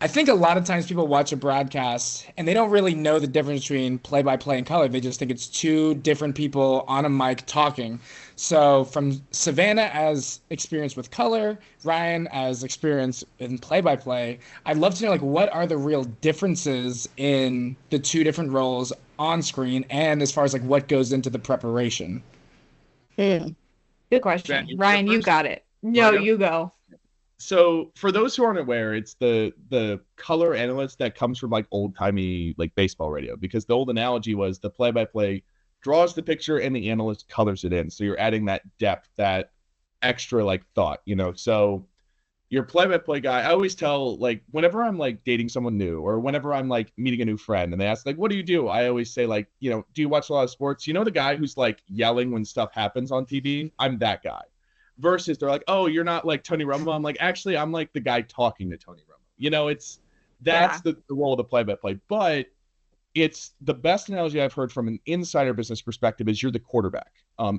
I think a lot of times people watch a broadcast and they don't really know the difference between play-by-play and color. They just think it's two different people on a mic talking. So from Savanna as experience with color, Ryan as experience in play-by-play, I'd love to know like what are the real differences in the two different roles on screen and as far as like what goes into the preparation. Hmm. Good Matt, question. you wanna go Ryan, you first? got it. You want No, to go? you go. So for those who aren't aware, it's the color analyst that comes from like old timey like baseball radio, because the old analogy was the play by play draws the picture and the analyst colors it in. So you're adding that depth, that extra like thought, you know. So your play by play guy, I always tell like whenever I'm like dating someone new or whenever I'm like meeting a new friend and they ask like, what do you do? I always say like, you know, do you watch a lot of sports? You know, the guy who's like yelling when stuff happens on TV? I'm that guy. Versus they're like, oh, you're not like Tony Romo. I'm like, actually, I'm like the guy talking to Tony Romo. You know, it's that's Yeah. the role of the play-by-play. But it's the best analogy I've heard from an insider business perspective is you're the quarterback.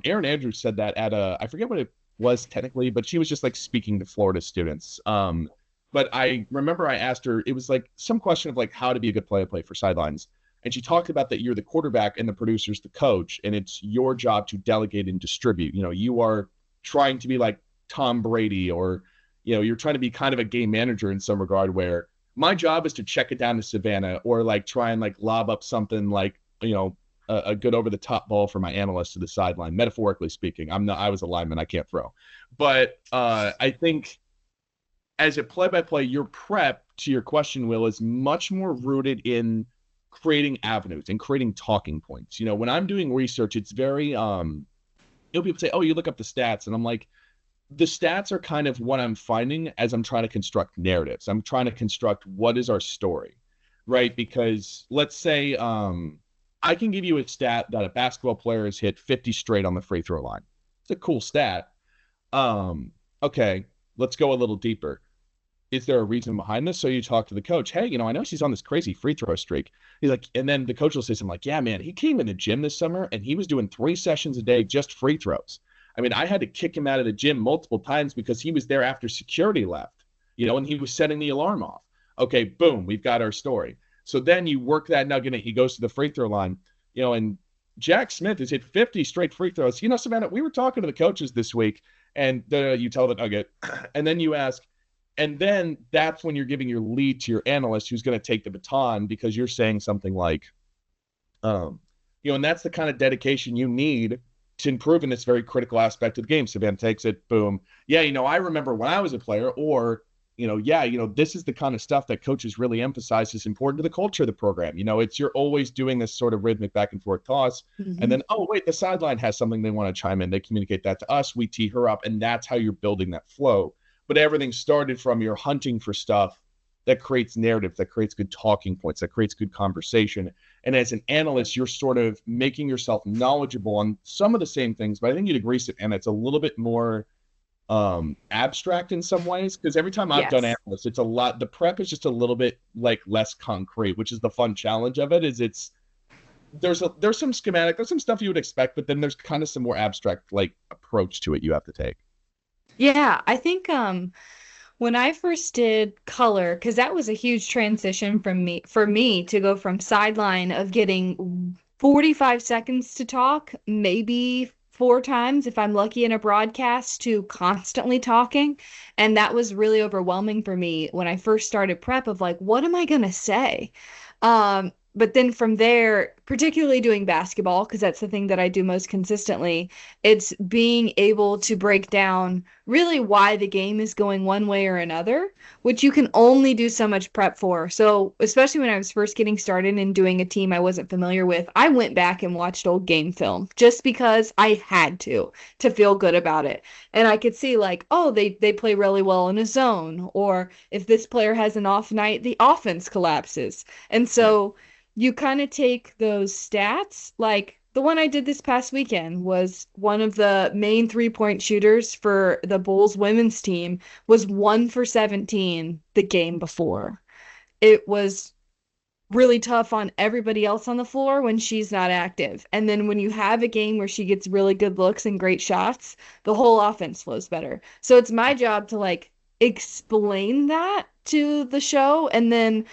Aaron Andrews said that at a, I forget what it was technically, but she was just like speaking to Florida students. But I remember I asked her, it was like some question of like how to be a good play-by-play for sidelines. And she talked about that you're the quarterback and the producer's the coach, and it's your job to delegate and distribute. You know, you are trying to be like Tom Brady, or you know, you're trying to be kind of a game manager in some regard, where my job is to check it down to Savanna or like try and like lob up something like, you know, a good over the top ball for my analyst to the sideline, metaphorically speaking. I was a lineman, I can't throw. But I think as a play by play, your prep to your question, Will, is much more rooted in creating avenues and creating talking points. You know, when I'm doing research, it's very you know, people say, oh, you look up the stats. And I'm like, the stats are kind of what I'm finding as I'm trying to construct narratives. I'm trying to construct what is our story, right? Because let's say I can give you a stat that a basketball player has hit 50 straight on the free throw line. It's a cool stat. Okay, let's go a little deeper. Is there a reason behind this? So you talk to the coach. Hey, you know, I know she's on this crazy free throw streak. He's like, and then the coach will say something like, yeah, man, he came in the gym this summer and he was doing 3 sessions a day, just free throws. I mean, I had to kick him out of the gym multiple times because he was there after security left, you know, and he was setting the alarm off. Okay, boom, we've got our story. So then you work that nugget and he goes to the free throw line, you know, and Jack Smith has hit 50 straight free throws. You know, Savannah, we were talking to the coaches this week, and you tell the nugget, and then you ask, and then that's when you're giving your lead to your analyst who's going to take the baton, because you're saying something like, you know, and that's the kind of dedication you need to improve in this very critical aspect of the game. Savannah takes it, boom. Yeah, you know, I remember when I was a player, or, you know, yeah, you know, this is the kind of stuff that coaches really emphasize is important to the culture of the program. You know, it's you're always doing this sort of rhythmic back and forth toss. And Mhm. then, oh, wait, the sideline has something they want to chime in. They communicate that to us. We tee her up. And that's how you're building that flow. But everything started from you're hunting for stuff that creates narrative, that creates good talking points, that creates good conversation. And as an analyst, you're sort of making yourself knowledgeable on some of the same things, but I think you'd agree, and it's a little bit more abstract in some ways, because every time I've done Yes. analysts, it's a lot, the prep is just a little bit like less concrete, which is the fun challenge of it. Is it's there's some schematic, there's some stuff you would expect, but then there's kind of some more abstract like approach to it you have to take. Yeah, I think when I first did color, because that was a huge transition from me for me to go from sideline of getting 45 seconds to talk, maybe 4 times if I'm lucky in a broadcast, to constantly talking. And that was really overwhelming for me when I first started prep of like, what am I gonna say? But then from there, particularly doing basketball, because that's the thing that I do most consistently, it's being able to break down really why the game is going one way or another, which you can only do so much prep for. So, especially when I was first getting started and doing a team I wasn't familiar with, I went back and watched old game film just because I had to feel good about it. And I could see like, oh, they play really well in a zone, or if this player has an off night, the offense collapses. And Yeah. so you kind of take those stats, like the one I did this past weekend was one of the main 3-point shooters for the Bulls women's team was 1 for 17 the game before. It was really tough on everybody else on the floor when she's not active. And then when you have a game where she gets really good looks and great shots, the whole offense flows better. So it's my job to like explain that to the show. And then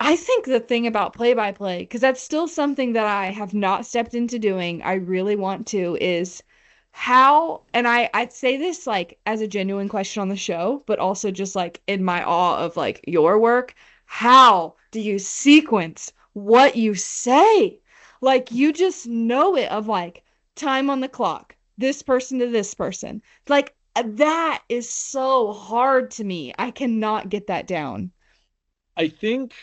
I think the thing about play-by-play, because that's still something that I have not stepped into doing, I really want to, is how, and I'd say this like as a genuine question on the show, but also just like in my awe of like your work, how do you sequence what you say? Like you just know it of like time on the clock, this person to this person. Like that is so hard to me. I cannot get that down. I think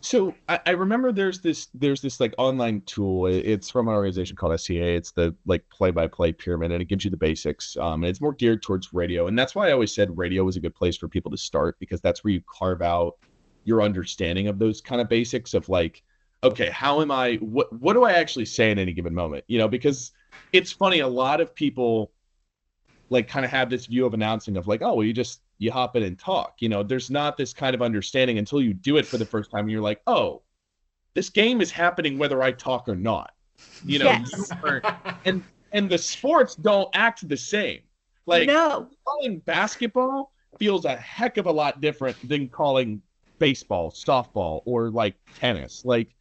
so. I remember there's this like online tool. It's from an organization called SCA. It's the like play-by-play pyramid, and it gives you the basics. And it's more geared towards radio, and that's why I always said radio was a good place for people to start, because that's where you carve out your understanding of those kind of basics of like, okay, how am I? What do I actually say in any given moment? You know, because it's funny. A lot of people like kind of have this view of announcing of like, oh, well, you hop in and talk. You know, there's not this kind of understanding until you do it for the first time. And you're like, oh, this game is happening whether I talk or not. You know, Yes. and the sports don't act the same. Like No. calling basketball feels a heck of a lot different than calling baseball, softball, or like tennis. Like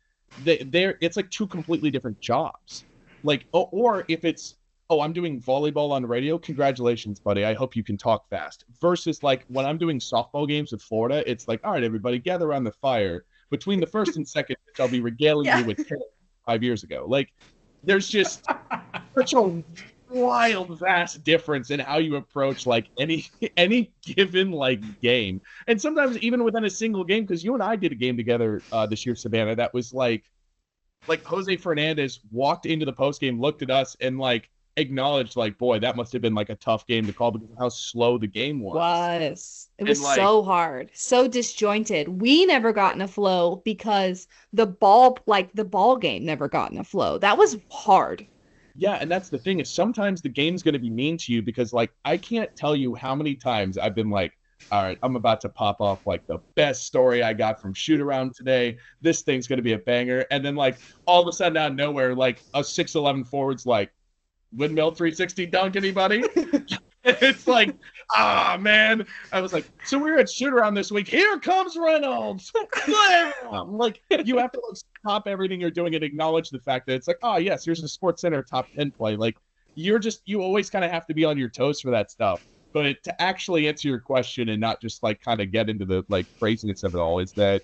it's like two completely different jobs. Like, or if it's, oh, I'm doing volleyball on the radio, congratulations, buddy, I hope you can talk fast. Versus like when I'm doing softball games with Florida, it's like, all right, everybody, gather around the fire. Between the first and second pitch, I'll be regaling you with 5 years ago. Like, there's just such a wild, vast difference in how you approach like any given like game. And sometimes even within a single game, because you and I did a game together this year, Savanna, that was like Jose Fernandez walked into the post game, looked at us, and like acknowledged like, boy, that must have been like a tough game to call because of how slow the game was. It was like, so hard, so disjointed. We never got in a flow because the ball game never got in a flow. That was hard. Yeah, and that's the thing, is sometimes the game's going to be mean to you because like I can't tell you how many times I've been like, all right, I'm about to pop off like the best story I got from shoot around today. This thing's going to be a banger. And then like all of a sudden out of nowhere, like a 6'11" forward's like, windmill 360 dunk, anybody? It's like, man. I was like, so we were at shoot around this week. Here comes Reynolds. Like, you have to like stop everything you're doing and acknowledge the fact that it's like, oh yes, here's a Sports Center top 10 play. Like, you always kind of have to be on your toes for that stuff. But to actually answer your question and not just like kind of get into the like craziness of it all, is that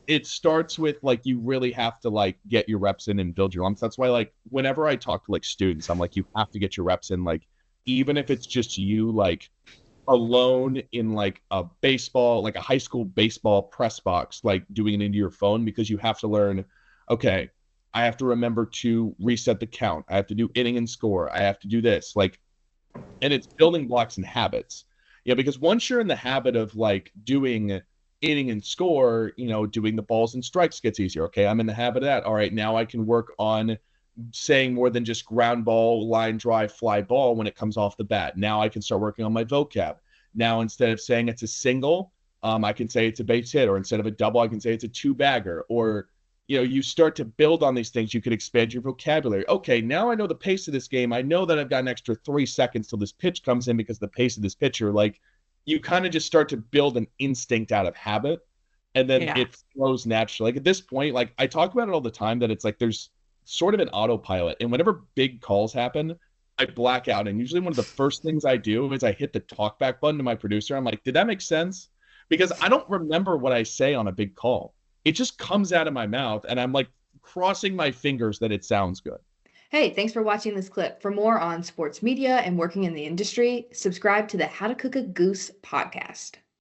it starts with like you really have to like get your reps in and build your lumps. That's why like whenever I talk to like students, I'm like, you have to get your reps in, like even if it's just you like alone in like a baseball, like a high school baseball press box, like doing it into your phone, because you have to learn, okay, I have to remember to reset the count, I have to do inning and score, I have to do this, like, and it's building blocks and habits. Yeah, because once you're in the habit of like doing inning and score, you know, doing the balls and strikes gets easier. Okay, I'm in the habit of that. All right, now I can work on saying more than just ground ball, line drive, fly ball when it comes off the bat. Now I can start working on my vocab. Now instead of saying it's a single, I can say it's a base hit, or instead of a double, I can say it's a two bagger. Or, you know, you start to build on these things. You could expand your vocabulary. Okay, now I know the pace of this game. I know that I've got an extra 3 seconds till this pitch comes in because the pace of this pitcher, like, you kind of just start to build an instinct out of habit, and then it flows naturally. Like at this point, like I talk about it all the time, that it's like there's sort of an autopilot, and whenever big calls happen, I black out, and usually one of the first things I do is I hit the talkback button to my producer. I'm like, did that make sense? Because I don't remember what I say on a big call. It just comes out of my mouth, and I'm like crossing my fingers that it sounds good. Hey, thanks for watching this clip. For more on sports media and working in the industry, subscribe to the How to Cook a Goose podcast.